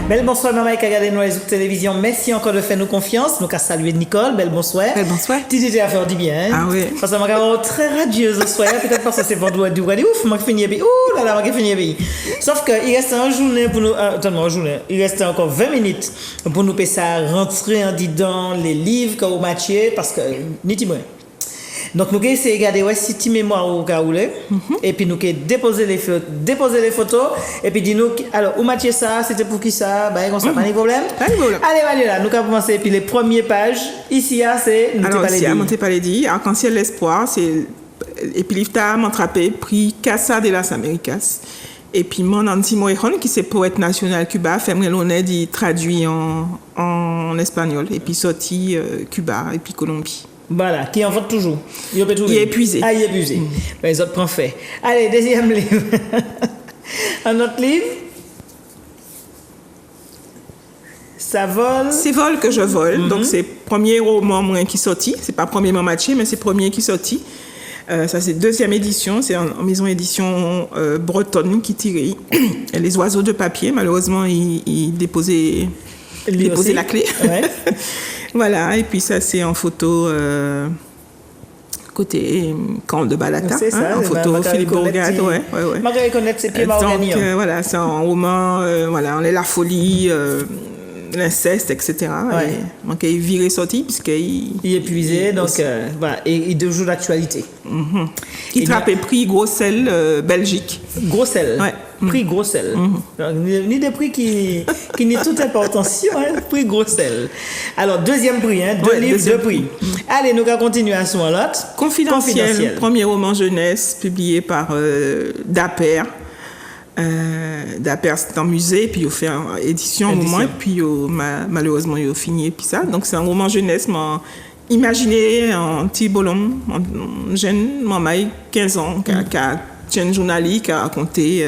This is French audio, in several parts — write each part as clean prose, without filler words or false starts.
Bel bonsoir, maman, qui a regardé nous les télévision. Merci encore de faire nous confiance. Nous avons salué Nicole. Bel bonsoir. Bel bonsoir. Tu à faire du bien. Ah oui. Parce que je suis très radieuse ce soir. Peut-être parce que c'est vendredi. Ouf, moi qui finis bien. Ouh là là, moi qui finis bien. Sauf qu'il reste une journée pour nous. Attends-moi, une journée. Il reste encore 20 minutes pour nous passer à rentrer en dedans les livres que vous matchez. Parce que, ni-moi. Donc nous allons essayer de regarder si tu mémoire ou caoulé et puis nous allons déposer les photos et puis dis-nous alors où Mathieu ça c'était pour qui ça bah on ça pas de problème. Allez là nous allons commencer et puis les premières pages ici c'est Montepalédi Arc-en-ciel l'espoir c'est et puis l'Ifta m'attrapé prix Casa de las Américas et puis mon Antimo Ejon qui c'est poète national Cuba Femre Lonet dit traduit en espagnol et puis sorti Cuba et puis Colombie. Voilà, qui en vote toujours. Il est épuisé. Ah, il est épuisé. Mais les autres prennent fait. Allez, deuxième livre. Un autre livre. Ça vole. C'est Vol que je vole. Donc, c'est le premier roman moins qui sorti. C'est pas premier matché, mais c'est le premier qui sorti. Ça, c'est deuxième édition. C'est en maison édition bretonne qui tirait. Les oiseaux de papier, malheureusement, ils déposaient la clé. Ouais. Voilà, et puis ça c'est en photo côté camp de Balata, c'est ça, en photo Philippe Bourgade, ouais. Marguerite Connaître c'est Pierre Morgani. Donc voilà, c'est un roman, voilà, on est la folie, l'inceste, etc. Ouais. Et donc il viré sorti puisqu'il est épuisé, donc voilà, et il de joue d'actualité. Qui trappait prix Grossel Belgique. Grossel. Ouais. Prix Grossel. Ni des prix qui n'est toute importance, prix Grossel. Alors, deuxième prix, deux livres, deux prix. Allez, nous allons continuer à ce moment-là. Confidentiel, premier roman jeunesse publié par Dapper. Dapper, c'est un musée, puis il a fait une édition au moins, puis malheureusement, il a fini, puis ça. Donc, c'est un roman jeunesse, imaginez un petit bonhomme, un jeune maman, 15 ans, qui a une journaliste qui a raconté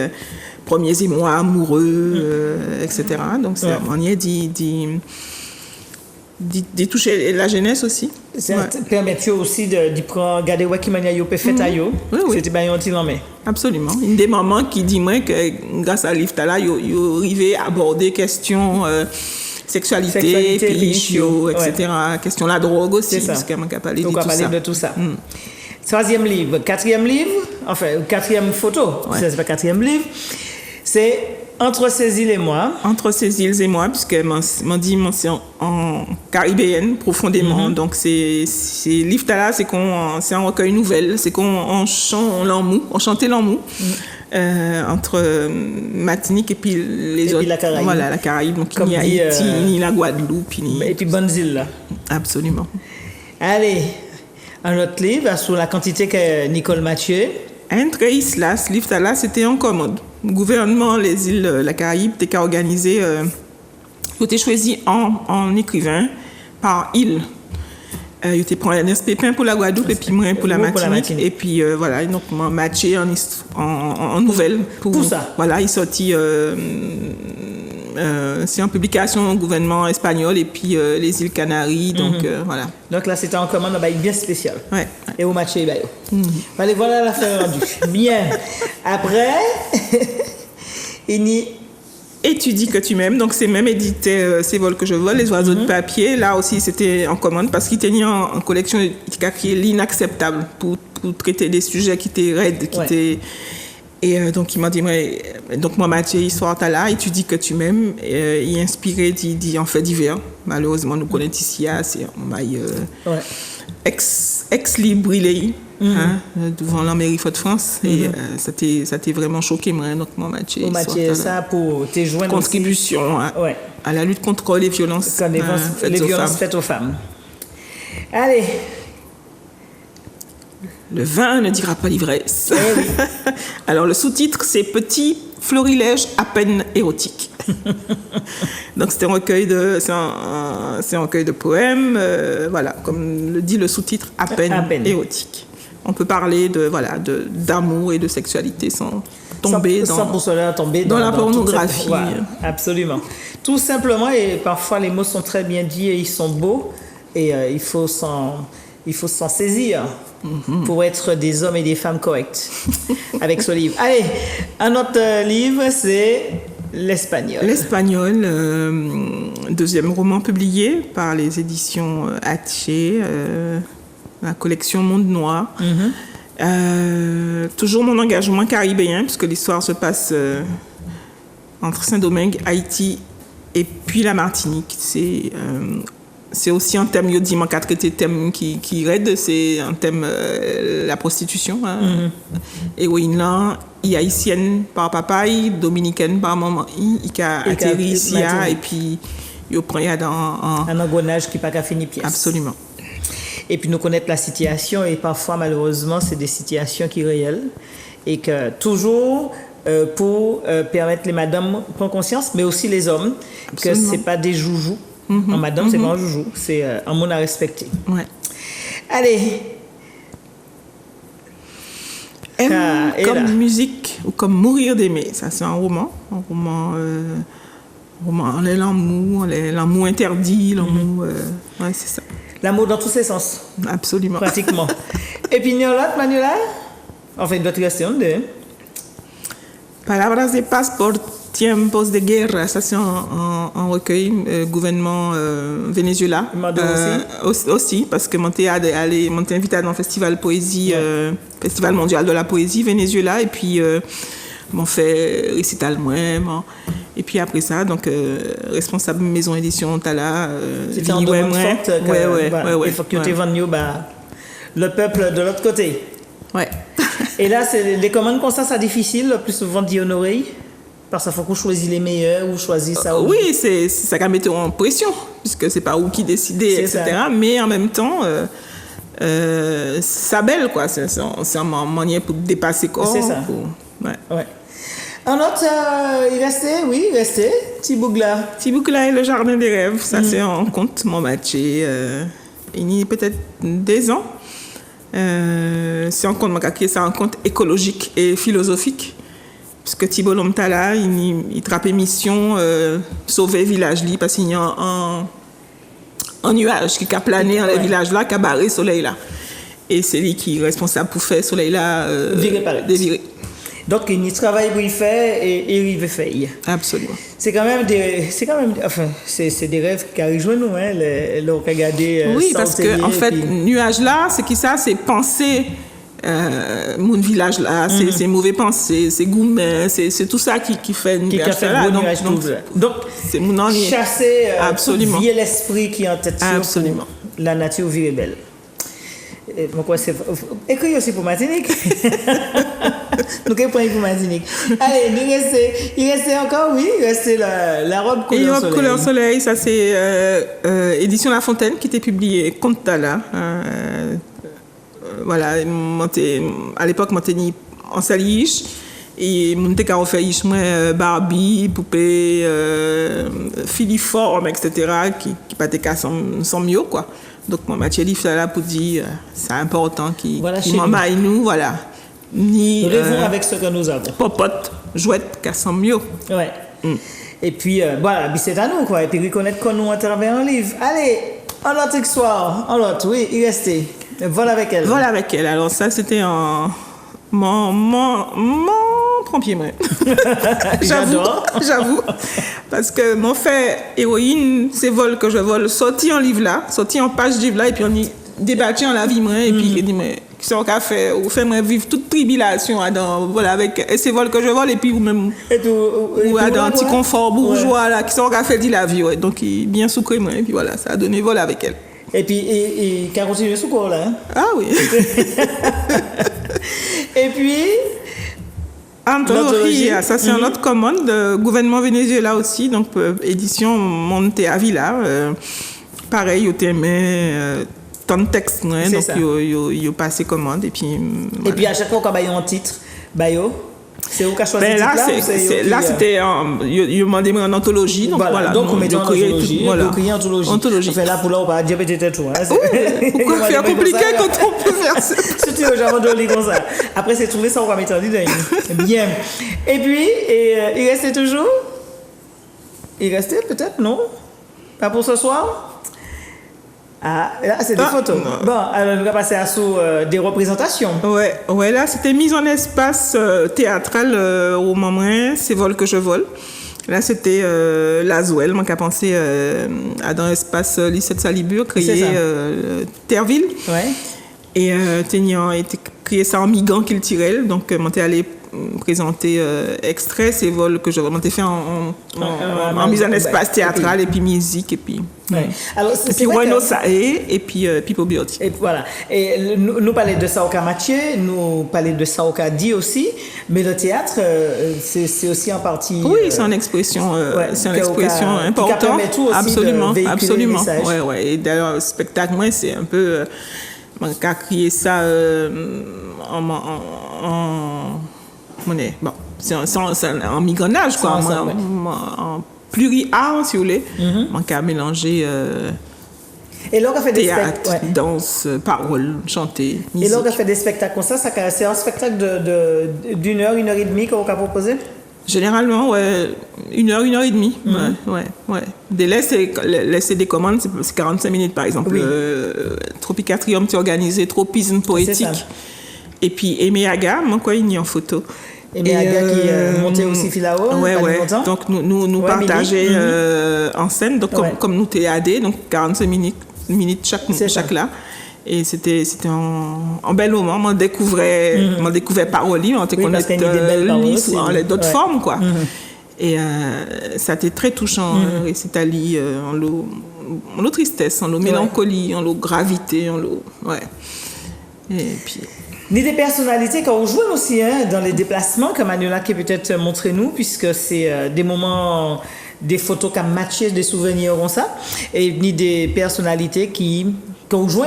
premiers émois amoureux, etc. Donc, c'est un moyen d'y toucher la jeunesse aussi. Ça permet aussi de regarder qui mania yo peut faire yo. C'était bien utile en mai. Absolument. Une des mamans qui dit moi que grâce à l'IFTA là, yo arrivé à aborder questions sexualité, puis chiot, etc. Question la drogue aussi, parce qu'elle m'a parlé de tout ça. Troisième livre, quatrième livre, enfin quatrième photo, c'est pas quatrième livre, c'est Entre ces îles et moi. Entre ces îles et moi, puisque m'en dimension en caribéenne profondément. Donc c'est livre là, c'est un recueil nouvelle, c'est qu'on chante l'amour, on chantait l'amour. Entre Martinique et puis les autres. Puis la Caraïbe. Voilà, la Caraïbe. Donc il y a Haïti, ni la Guadeloupe. Et puis bonnes îles là. Absolument. Allez, un autre livre sur la quantité que Nicole Mathieu. Entre Islas, ce livre-là, c'était en commande. Le gouvernement, les îles, la Caraïbe, était organisé, il était choisi en écrivain par île. Il était pris Ernest Pépin pour la Guadeloupe et puis moi pour la Martinique. Et puis voilà, donc moi matché en nouvelle. Pour ça. Voilà, il sortit. C'est en publication au gouvernement espagnol et puis les îles Canaries. Donc voilà. Donc là, c'était en commande bien spécial. Ouais. Et au matché, allez, voilà l'affaire rendue. Bien. Après, il y Et tu dis que tu m'aimes, donc c'est même édité Ces vols que je vole, les oiseaux de papier. Là aussi, c'était en commande parce qu'il tenait en collection qui est l'inacceptable pour traiter des sujets qui étaient raides, qui étaient... Et donc, il m'a dit, donc moi, Mathieu, histoire t'as là, et tu dis que tu m'aimes. Il est inspiré en fait divers. Malheureusement, nous connaissons ici, c'est ex-librilé. Devant la mairie de France et ça t'est vraiment choqué moi donc moi Mathieu ça pour tes joindre contribution à la lutte contre les violences faites aux femmes. Allez, le vin ne dira pas l'ivresse. Alors le sous-titre c'est Petit florilège à peine érotique. Donc c'est un recueil de poèmes voilà comme le dit le sous-titre à peine érotique. On peut parler d'amour et de sexualité sans tomber dans la pornographie. Voilà, absolument. Tout simplement, et parfois les mots sont très bien dits et ils sont beaux, et il faut s'en saisir pour être des hommes et des femmes corrects avec ce livre. Allez, un autre livre, c'est L'Espagnol. L'Espagnol, deuxième roman publié par les éditions Hachette, la collection Monde Noir. Toujours mon engagement caribéen, puisque l'histoire se passe entre Saint-Domingue, Haïti et puis la Martinique. C'est aussi un thème, je dis, manque à traiter thème qui raide, c'est un thème, la prostitution. Hein. Héroïne là, il est haïtienne par papa, dominicaine par maman, il a atterri ici, et puis il prend un engrenage qui n'a pas fini pièce. Absolument. Et puis nous connaître la situation, et parfois malheureusement c'est des situations qui sont réelles, et que toujours pour permettre les madames de prendre conscience, mais aussi les hommes, absolument, que c'est pas des joujoux. En madame, c'est pas un joujou, c'est un monde à respecter. Ouais. Allez. Comme musique ou comme mourir d'aimer, ça c'est un roman l'amour interdit, l'amour, ouais, c'est ça. L'amour dans tous ses sens. Absolument. Pratiquement. Et puis, il y a l'autre, Manuela? Enfin, il doit te rester un deux. Palabras de paz por tiempos de guerra, ça c'est un recueil gouvernement Venezuela. Aussi, parce que mon invité à un festival poésie, festival mondial de la poésie Venezuela, et puis m'ont fait récital moi. Et puis après ça, donc responsable maison édition Tala. C'était en demande forte. Il faut que tu vendes le peuple de l'autre côté. Ouais. Et là, c'est les commandes comme ça, c'est difficile, le plus souvent d'y honorer. Parce qu'il faut qu'on choisisse les meilleurs ou choisir ça. Oui, c'est ça qui met en pression, puisque c'est pas où qui décider, etc. Ça. Mais en même temps, ça belle, quoi. C'est un moyen pour dépasser quoi. C'est ça. Ouais. Un autre, il restait. Tibougla et le jardin des rêves. Ça, c'est un conte, mon matché. Il y a peut-être 2 ans. C'est un conte écologique et philosophique. Parce que Thibault Lomtala, il trappe mission sauver le village là, parce qu'il y a un nuage qui a plané dans le village là, qui a barré le soleil là. Et c'est lui qui est responsable pour faire le soleil là dévirer. Donc il travaille pour y faire et il veut faire. Absolument. C'est quand même des rêves qui arrivent nous, hein, les regarder. Oui, parce que en fait, nuage là, c'est qui ça, c'est penser. Mon village là, c'est mauvais pensées, c'est gourmet, c'est tout ça qui fait une nuage là. Donc c'est mon ennui. Chasser tout vieux l'esprit qui est en tête sur la nature vive belle. Pourquoi c'est écrit aussi pour Martinique. Nous qu'est pour Martinique. Allez, il restait encore la robe couleur soleil, ça c'est édition La Fontaine qui était publiée contre Tala. Voilà, à l'époque, moi, j'étais en saliche et mon t'ai fait Barbie, poupée, filiforme, etc. qui pas des cas sans mieux, quoi. Donc, moi, j'ai dit là pour dire c'est important qui m'emmaille nous, voilà. Nous rêvons avec ce que nous avons. Popote, jouette, qu'à sans mieux. Ouais. Et puis, voilà, c'est à nous, quoi. Et puis, reconnaître qu'on nous à travers un livre. Allez, en autre soir, oui, il restait. Vol avec elle. Alors ça, c'était mon premier moi. J'avoue. Parce que mon fait héroïne, c'est vol que je vole, sorti en livre là, sorti en page livre là, et puis on y débattu en la vie moi, et puis il dit mais qui sont qu'à faire, ou fait moi vivre toute tribulation dans voilà avec et c'est vol que je vole et puis ou même ou dans un petit confort bourgeois là qui sont qu'à faire dit la vie ouais. Donc il bien sucré moi et puis voilà, ça a donné vol avec elle. Et puis, et qui a continué sous cours là. Hein? Ah oui. Et puis, Anthologie, ça c'est une autre commande de gouvernement Venezuela aussi, donc édition Monte Avila. Pareil, il y a tant de textes, donc il y a passé commande. Et puis, voilà. Et puis à chaque fois qu'on a un titre, c'est où qu'a choisi le titre là, c'était il m'a demandé en anthologie, donc voilà. Donc on met en anthologie, anthologie. Enfin là pour là on va dire peut-être tout. Pourquoi faire compliqué quand on peut faire ça? Surtout aux gens de lire comme ça. Après c'est trouvé ça on va mettre en dedans. Bien. Et puis il restait toujours. Il restait peut-être non. Pas pour ce soir. Ah, là, c'est des photos. Non. Bon, alors, on va passer à des représentations. Ouais, là, c'était mise en espace théâtral au moment, c'est vol que je vole. Là, c'était Laswell, moi qui a pensé à dans l'espace lycée de Salibur, créer Terreville. Ouais. Et Ténian été créé ça en migrant qu'il tirait. Donc, moi, t'es allé présenter extrait, ces vols que j'ai fait en mise en espace théâtral et puis musique et puis alors et puis Renaud Saé et puis Pipo Biotti. Et voilà, et nous parler de Saoka Mathieu, nous parler de Saoka Di aussi, mais le théâtre c'est aussi en partie c'est une expression importante, absolument. Et d'ailleurs le spectacle moi c'est un peu qu'a créé ça c'est un migronnage, quoi. En pluri-art, si vous voulez. On a mélangé et là, on a fait théâtre, danse, parole, chanter, musique. Et là, on a fait des spectacles comme ça. C'est un spectacle d'une heure, 1h30 qu'on a proposé? Généralement, 1 heure, 1h30. Ouais. Laisser des commandes, c'est 45 minutes, par exemple. Oui. Tropicatrium, c'est organisé, tropisme poétique. Et puis Aimé Aga, moi, quoi, il y a en photo. Aimé Aga qui montait aussi Filao. Donc, nous partageons en scène. Donc, comme nous TAD, donc 45 minutes chaque là. Et c'était un bel moment. On découvrait Paroli, on connaissait d'autres formes, quoi. Et ça a été très touchant, récitali, en l'eau tristesse, en l'eau mélancolie, en l'eau gravité, en l'eau. Ouais. Et puis. Ni des personnalités qu'on joue aussi dans les déplacements, comme Manuela qui peut-être montré nous, puisque c'est des moments, des photos qui matchent des souvenirs comme ça, et ni des personnalités qu'on joue,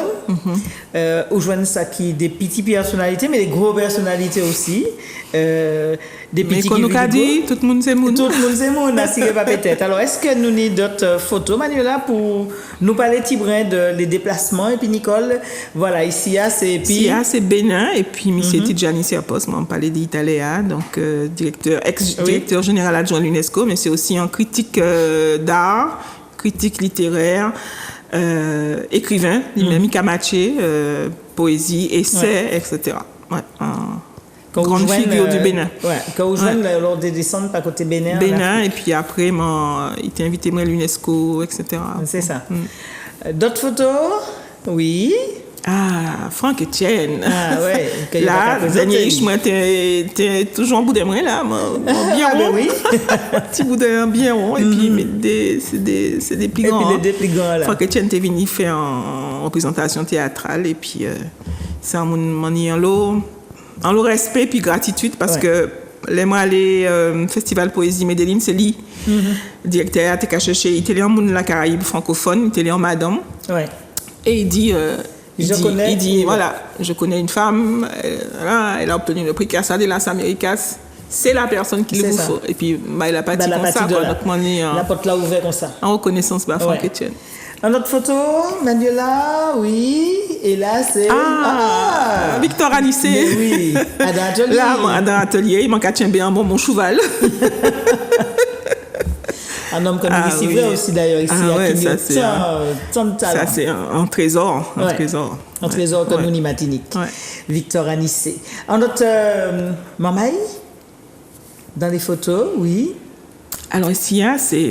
ça qui des petites personnalités, mais des grosses personnalités aussi. Des petits mais qu'on nous a dit, tout le monde c'est moun. Tout le monde c'est moun, pas peut-être. Alors, est-ce que nous avons d'autres photos, Manuela, pour nous parler tibrin de les déplacements? Et puis, Nicole, voilà, ici, c'est Bénin, et puis, M. Tidjani Serpos, on parlait d'Italia, donc ex-directeur général adjoint de l'UNESCO, mais c'est aussi un critique d'art, critique littéraire, écrivain, lui-même, Kamaché, poésie, essai, etc. Ouais, grande figure du Bénin. Quand vous jouez lors des descentes par côté Bénin. Et puis après, il était invité à l'UNESCO, etc. C'est ça. D'autres photos? Oui. Ah, Franck Etienne. Ah ouais. Là, Daniel moi, t'es toujours en bout de moi, là. Bien rond. Oui. Petit bout de bien rond. Et puis, c'est des pligants. Et puis, des pligants, là. Franck Etienne t'es venu faire en représentation théâtrale. Et puis, c'est un mon en le respect puis gratitude parce que les festival poésie Medellin c'est lui directeur t'es cherché il était en monde la Caraïbe francophone il était en madame et il dit je connais une femme elle a obtenu le prix Casa de las Américas, c'est la personne qu'il vous faut et puis il a pas dit comme ça la porte là ouvert comme ça en reconnaissance par Franck Etienne. Une autre photo, Manuela, oui. Et là, c'est... Victor Anissé. Mais oui, à l'atelier. Là, dans l'atelier, il manque à tiens bien mon cheval. Un homme comme ici, aussi d'ailleurs, ici, ça c'est un trésor. Un trésor comme nous, Martinique. Victor Anissé. Un autre, Mamaï, dans les photos, oui. Alors ici,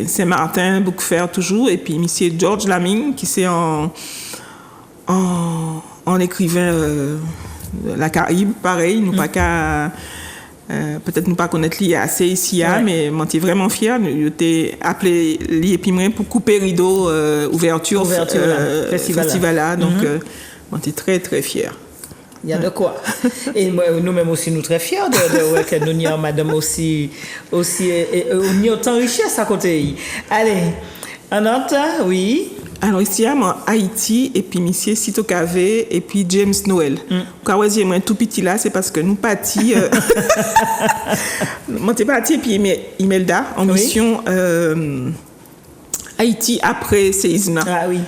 c'est Martin Bouquefer toujours, et puis M. George Laming, qui c'est en écrivain de la Caraïbe, pareil, nous pas qu'à... peut-être nous pas connaître lui assez ici, mais moi j'étais vraiment fière. Il était appelé lui et puis moi pour couper rideau ouverture festival là. Donc moi j'étais très très fière. Il y a de quoi. Et nous-mêmes aussi, nous très fiers que nous avons madame aussi et autant richesse à côté. Allez, un autre, oui. Alors ici, moi, Haïti, et puis monsieur Sito Kavé, et puis James Noël. Quand je moi tout petit là, c'est parce que nous partis. Moi, t'es parti, et puis Imelda, en mission Haïti après séisme. Ah oui.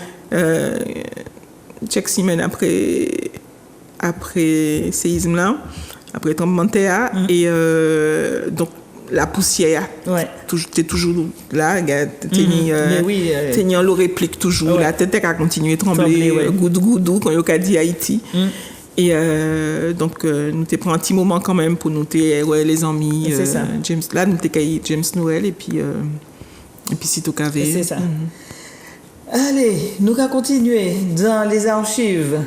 Chaque semaine après séisme là, après tremblement de terre, et donc la poussière, t'es toujours là, t'es en l'eau réplique toujours, la tête a continué à trembler, goudou, quand il y a dit Haïti. Et donc, nous t'ai pris un petit moment quand même pour nous ouais, les amis. C'est ça. James, là, nous t'ai caillé James Noël et puis Sito Cavé. C'est ça. Allez, nous allons continuer dans les archives.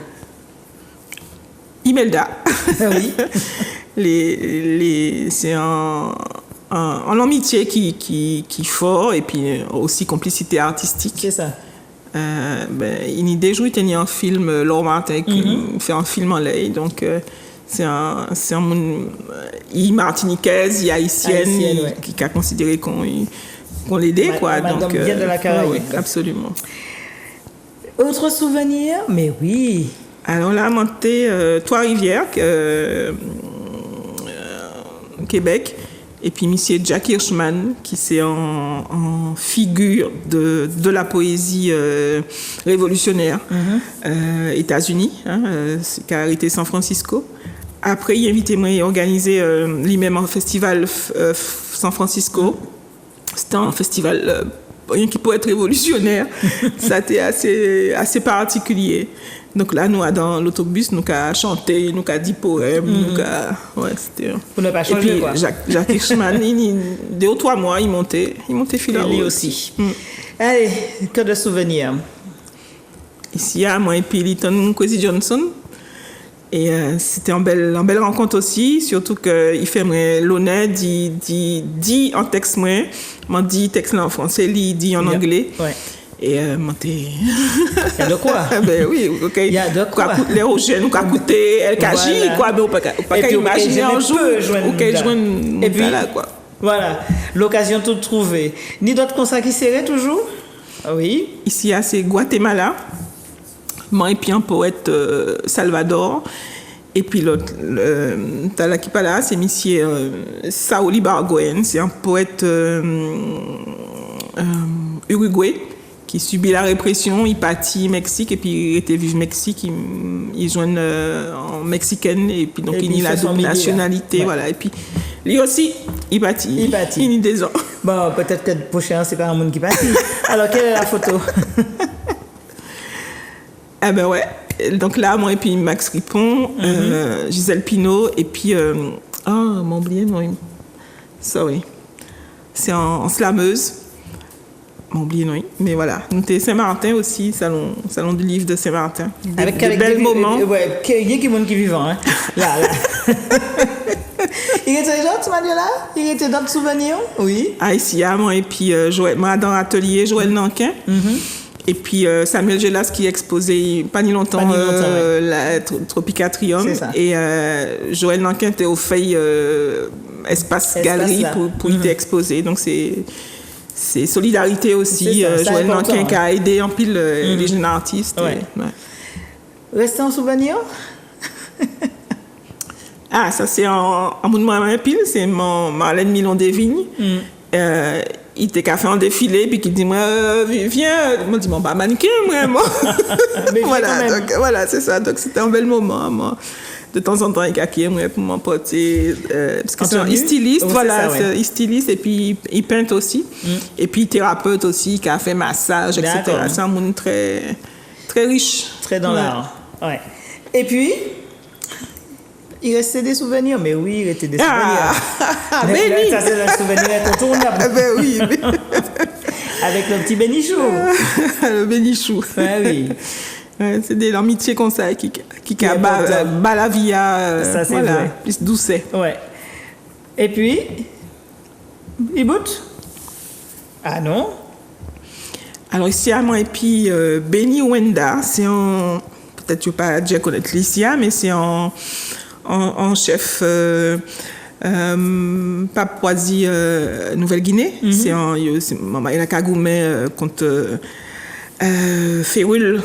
Imelda. Oui. C'est un amitié qui est fort et puis aussi complicité artistique. C'est ça. Il y a des jours, il y a un film, Laure Martin, qui fait un film en lait. Donc, c'est un monde martiniquaise, il y a haïtienne, ouais. qui a considéré qu'on l'aidait, quoi. Madame Donc, vient de la Caraïbe. Oui, absolument. Autre souvenir? Mais oui. Alors là, monté Trois-Rivières, Québec. Et puis, monsieur Jack Hirschman, qui c'est en figure de la poésie révolutionnaire États-Unis, qui a arrêté San Francisco. Après, il a invité moi à organiser lui-même un festival San Francisco. C'était un festival rien qui pourrait être révolutionnaire. Ça a été assez particulier. Donc là, nous, dans l'autobus, nous avons chanté, nous avons dit poèmes, ouais, c'était... Pour ne pas changer, et puis, quoi. Jacques Hirschman, 2 ou 3 mois, il montait fil à lui haut. aussi. Allez, que de souvenirs. Ici, il y a moi et puis Lytton Kwesi Johnson. Et c'était une belle rencontre aussi, surtout qu'il fait l'honneur dit en texte, moi dit texte en français, il dit en anglais. Ouais. Et moi, il y a de quoi? Ben oui, ok. Il y a de quoi? Les Rochers, nous avons écouté El Kaji, Voilà. quoi, mais on ne peut pas imaginer un jour auquel joindre. Et puis, là, quoi. Voilà, l'occasion de trouver. Ni d'autres consacres qui seraient toujours? Oui. Ici, c'est Guatemala. Moi et puis un poète Salvador. Et puis l'autre, Talakipala, c'est monsieur Sauli Bargoen. C'est un poète uruguay qui subit la répression. Il partit au Mexique et puis il était vivre au Mexique. Il joint en mexicaine et puis donc il a la double nationalité. Ouais. Voilà. Et puis lui aussi, il partit. Il a des ans. Bon, peut-être que le prochain, c'est pas un monde qui partit. Alors, quelle est la photo? Ah ben ouais. Donc là, moi et puis Max Ripon, Gisèle Pinault et puis... mon oublié, non. Sorry. C'est en slameuse. Mon oublié, non. Mais voilà. Nous étions Saint-Martin aussi, salon du livre de Saint-Martin. Avec de bels moments. Ouais, il y a qui monde qui vivant, hein. Là. Il était d'autres, Manuela? Il était d'autres souvenirs? Oui. Ah, ici, moi et puis Joël, moi dans l'atelier, Joël Nankin. Et puis Samuel Gelas qui exposait pas ni longtemps, la Tropicatrium. Et Joël Nankin était au Feuille Espace Galerie pour y exposer. Donc c'est solidarité aussi. Joël Nankin qui a aidé en pile les jeunes artistes. Ouais. Restez en souvenir? Ah, ça c'est en bout de moi pile, c'est mon Marlène Milon des Vignes. Il était qu'à faire un défilé puis qu'il dit moi viens, moi dit mon pas mannequin moi. Mais voilà, c'est ça. Donc c'était un bel moment moi. De temps en temps il caquait moi pour m'emporter parce que c'est styliste, voilà, c'est styliste et puis il peint aussi. Et puis thérapeute aussi qui a fait massage, etc. C'est un monde très très riche, très dans l'art. Ouais. Et puis il restait des souvenirs, mais oui, il restait des souvenirs. Béni. Ça, c'est un souvenir incontournable. Ben oui. Avec le petit Bénichou. Le Bénichou. Ouais, oui. C'est de l'amitié comme ça qui a bas la vie à voilà, plus doucet. Ouais. Et puis, Ibout? Ah non? Alors ici à moi et puis Benny Wenda, c'est un peut-être tu pas déjà connaître Licia, mais c'est un chef Papouasie Nouvelle-Guinée. C'est il a Kagoumé contre Féroul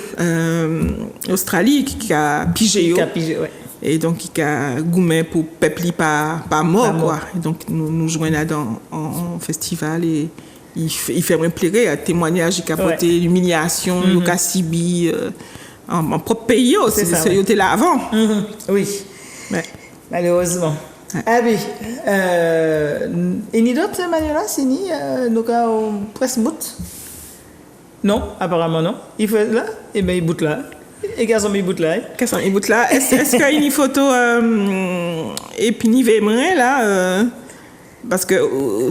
Australie qui a pigé. Et donc il a goumé pour peuple pas mort quoi. Et donc nous joignons là en festival et il fait vraiment plaisir à témoignage il a porté l'humiliation, le Kassibi en propre pays aussi, c'est était là avant. Oui. Ouais. Malheureusement. Ouais. Ah oui. Et ni d'autres, Manuela, c'est ni nous avons presque bout. Non, apparemment non. Il faut être là, et bien il bout là. Et qu'à son bout là. Qu'est-ce qu'on écoute là? Est-ce qu'il y a une photo et puis ni vémrin là parce que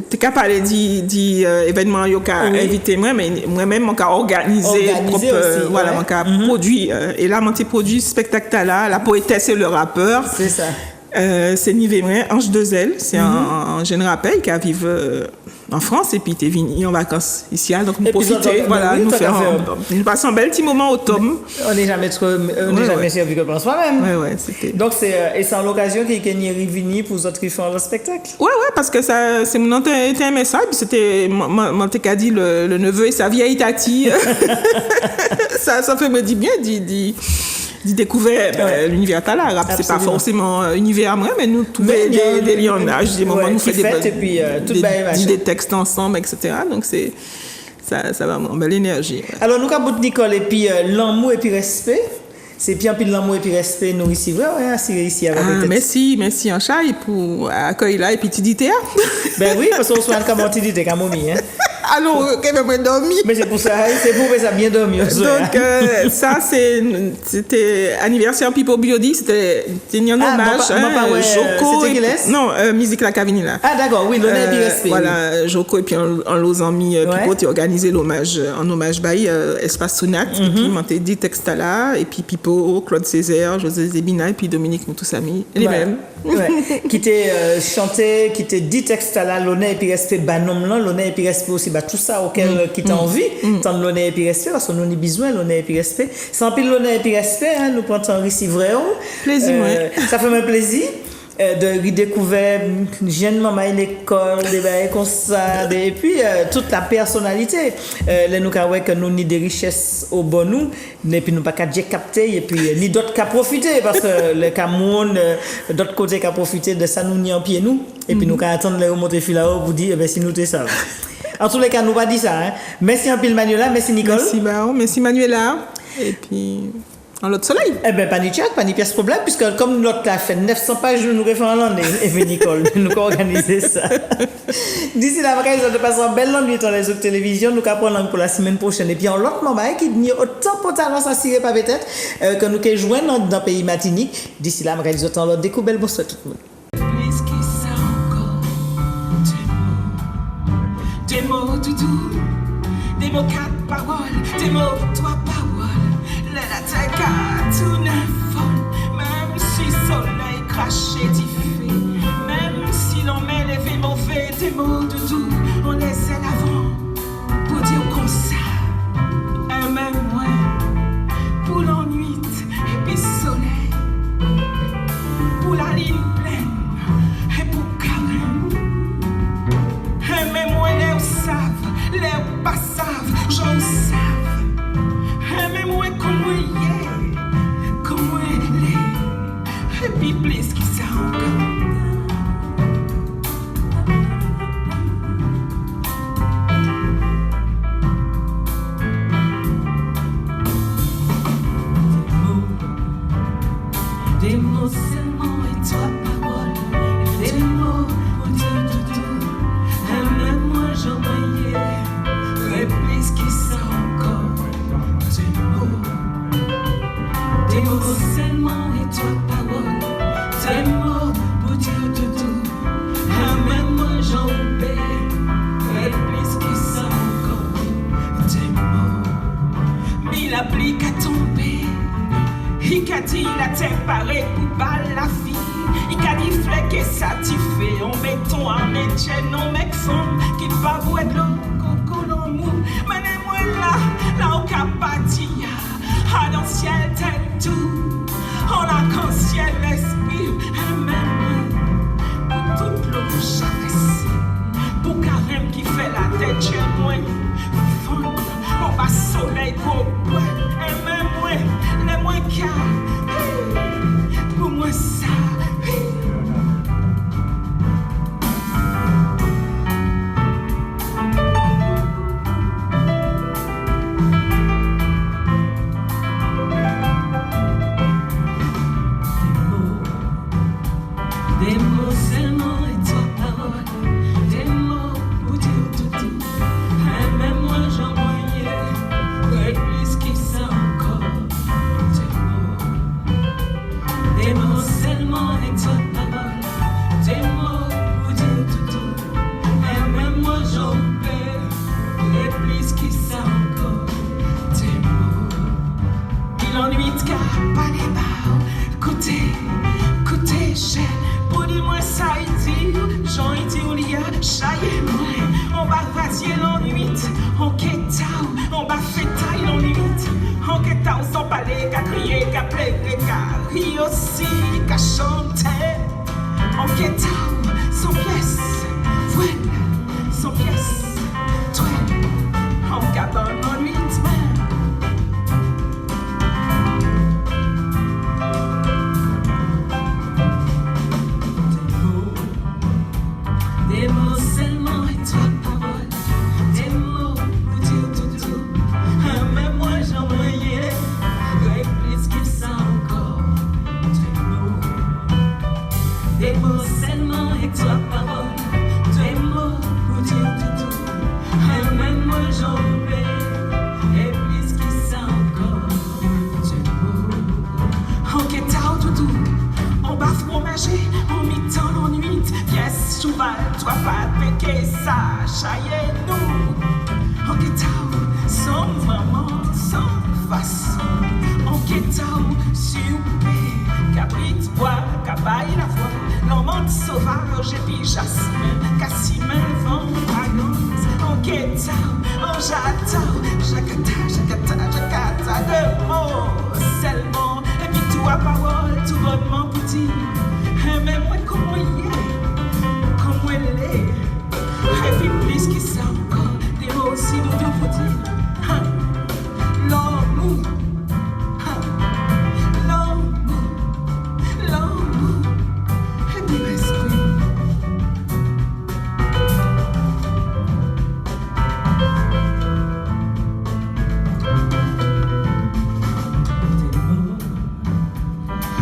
tu es capable de événement yoka invité moi mais moi-même on a organisé voilà on a produit et là mon petit produit spectacle là la poétesse et le rappeur. C'est ça. C'est Nivémrin, Ange 2L, c'est un jeune rappel qui vit en France et puis il est venu en vacances ici, donc nous profiter, voilà, nous passer un bel petit moment au tome. On n'est jamais servi que par soi-même. Ouais, c'était. Donc c'est en l'occasion qu'il y a venu pour autres qui font le spectacle. Ouais, parce que ça, c'est mon un message, c'était mon dit le neveu et sa vieille tati. ça fait me dit bien, dit découvrir l'univers à l'arabe. C'est pas forcément univers à moi, mais nous trouver des lianages, des moments, nous faire des textes ensemble, etc. Donc ça va une belle énergie. Alors nous avons Nicole et puis l'amour et puis respect. C'est bien puis l'amour et puis respect nous ici ici avec merci en chat pour accueillir là et puis tu dis ben oui parce qu'on soit comme tu dis t'es comme hein. Alors, qu'elle m'a dormi. Mais c'est pour ça bien dormi. Donc, ça, c'était anniversaire Pipo Biodi, c'était un hommage. Joko. Non, musique la Cavini là. Ah, d'accord, oui, l'honneur et puis respect. Voilà, Joko et puis en los amis Pipo, tu as organisé l'hommage, en hommage by Espace Sonat. Et puis, m'ont dit texte là, et puis Pipo, Claude Césaire, José Zébina, et puis Dominique, nous tous amis, les mêmes. Qui t'est chanté, qui t'est dit texte là, l'honneur et puis respect, banom là, l'honneur et puis respect aussi. Tout ça auquel qui t'a envie, tant de l'honneur et puis respect, parce qu'on a besoin de l'honneur et puis respect. Sans pile l'honneur et puis respect, nous prenons ici vrai. Plaisir, ça fait un plaisir de redécouvrir jeune maman à l'école, des bails comme ça, et puis toute la personnalité. Là, nous avons que nous ni des richesses au bon nous, et puis nous pas qu'à capter, et puis ni d'autres qu'à profiter, parce que le Cameroun, d'autres côtés qu'à profiter de ça, nous ni en pied nous, et puis nous qu'à attendre les remonter fil là-haut pour dire, si nous t'es ça. En tous les cas, nous pas dit ça. Hein. Merci un peu Manuela, merci Nicole. Merci Manuela. Et puis, en l'autre soleil. Eh bien, pas ni chat, pas ni pièce problème, puisque comme notre a fait 900 pages, nous refait en l'année. Et puis Nicole, nous avons organisé ça. D'ici là, nous avons passé un bel nuit dans les autres télévisions. Nous allons prendre pour la semaine prochaine. Et puis, en l'autre moment, qui dit autant pour talent s'assurer pas peut-être que nous allons jouer dans le pays Martinique. D'ici là, nous allons autant l'autre découverte. Bonsoir tout le monde. Des mots doudou, des mots quatre paroles, des mots trois paroles. La tête tout neuf, même si soleil craché diffé, même si l'on met les vies mauvais, des mots doudou, on les aile avant pour dire comme ça. Un même moins pour l'ennui et puis soleil, pour la ligne pleine et pour carême. Et même moi les savent, les pas savent, j'en savent. Et même moi comment il est, et puis plus qui ça encore. Des mots seulement et toi parole, des mots pour dire tout. Et même moi j'en voyais, et plus qui ça encore. Des mots seulement et toi parole, des mots pour dire tout. Et même moi j'en voyais, et plus qui ça encore. Des mots, mais la pluie qu'a tombé. Il a dit la terre paraît pour balle la vie. Il a dit flèque et satisfait. On met ton âme et tienne, on met femme qui va boire de l'eau, coco l'amour. Menez-moi là où qu'a pas dit. À dans le ciel, tête tout. On a qu'un ciel, l'esprit. Et même pour toute l'eau pour chaque pour carême qui fait la tête, chez moi. On va soleil pour boire. Et même moi, les moins qu'à. Pour moi, ça. Des mots seulement et toi parole, des mots pour dire tout. Et même moi j'en voyais, ouais, plus qu'il oui aussi qu'à chanter. En guettant, sans pièce, voilà, sans pièce, toi, en gardant mon rythme. Des mots seulement et toi parole, des mots pour dire tout. Même moi j'en voyais, et plus que ça encore. Des mots seulement et toi parole, des mots pour dire tout. Même moi j'en voyais, et plus que ça encore. En guettant tout. En baffe mon magie, en mi-temps l'ennui, pièce cheval, toi pas péquer ça, chaillez nous. En guettant, sans maman, sans façon. En guettant, soupé, cabrit, bois, cabaye la voix. L'amante sauvage et puis jasmin, cassimin, vent, dragons. En guettant, en j'attends, jacata, de mots seulement. Et puis toi parole, tout bonnement pour dire. Mais moi comment il est, comment elle est. Et puis plus que ça encore, des mots aussi doux pour dire. L'amour, l'amour, et puis l'esprit.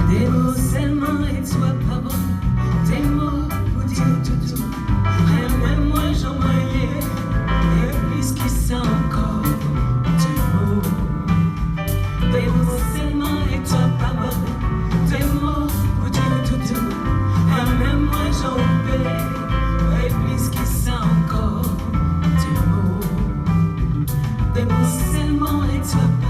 Des mots seulement et toi parole, des mots pour dire tout. Même moi j'en voyais, et plus que ça encore. Des mots seulement et toi parole, des mots pour dire tout. Même moi j'en voyais, et plus que ça encore. Des mots seulement et toi parole.